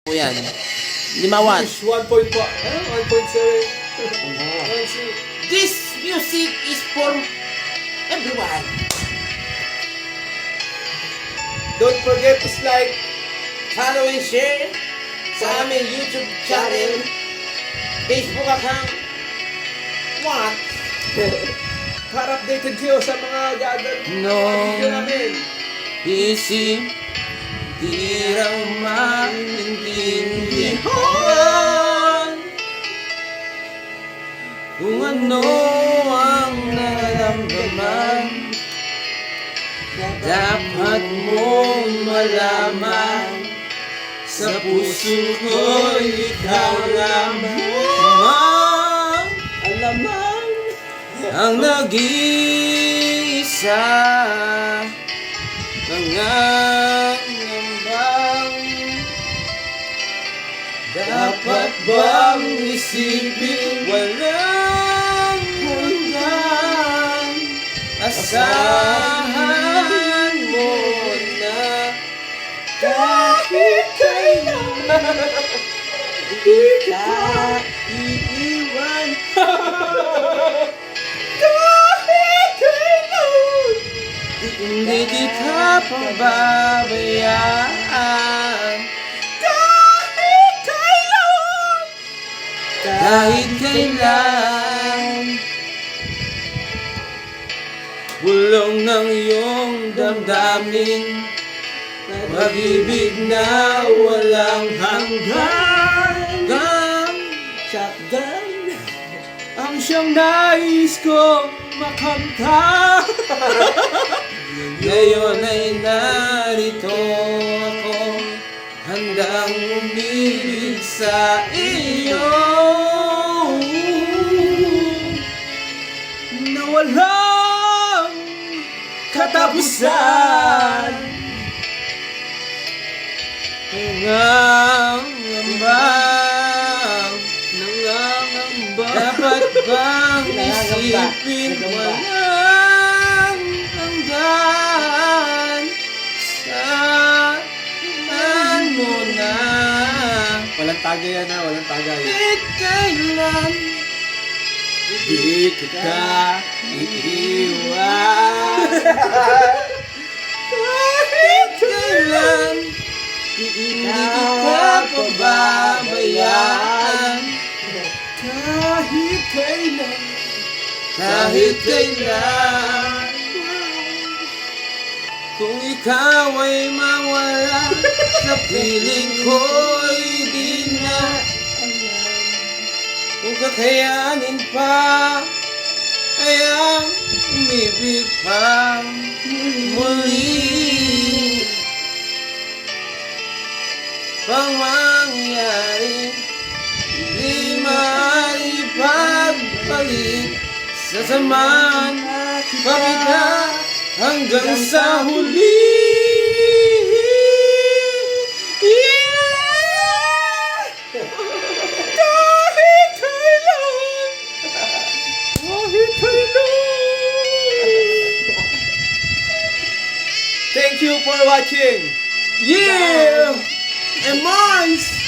Yan. 5 watts. 1.4. 1.7. This music is for everyone. Don't forget to like. Follow and share sa aming YouTube channel, Facebook account. What? Para updated kayo sa mga gagawin No. video namin. Isip, di raw maintindihan kung ano ang nararamdaman. Dapat mong malaman, sa puso ko'y ikaw lamang. Alamang. Ang nag-iisa, nangangambang. Dapat bang isipin walang hanggan? Asahan mo na kahit kailan di ka iiwan. Kahit kailan hindi kita pababayaan. Kahit kailan, kahit kailan, bulong ng iyong damdamin, pag-ibig na walang hanggan. Shotgun Ang siyang nais kong makanta. ngayon ay narito ako, handang umibig sa iyo. Na walang katapusan. Nangangamba, dapat bang isipin walang hanggan? Saan mo na Walang tagay yan ha, walang tagay. kahit kailan Di kita iiwan. kahit kailan hindi kita pababayaan. Kahit kailan. Kahit kailan, kung ikaw ay mawala, sa piling ko'y di na alam. Kung kakayanin pa, ay ang umibig pa muli. Pang mangyari, di maipagpalit. Sasamahan pa kita hanggang sa huli. Kahit kailan, kahit kailan. Thank you for watching. Yeah! And Mars!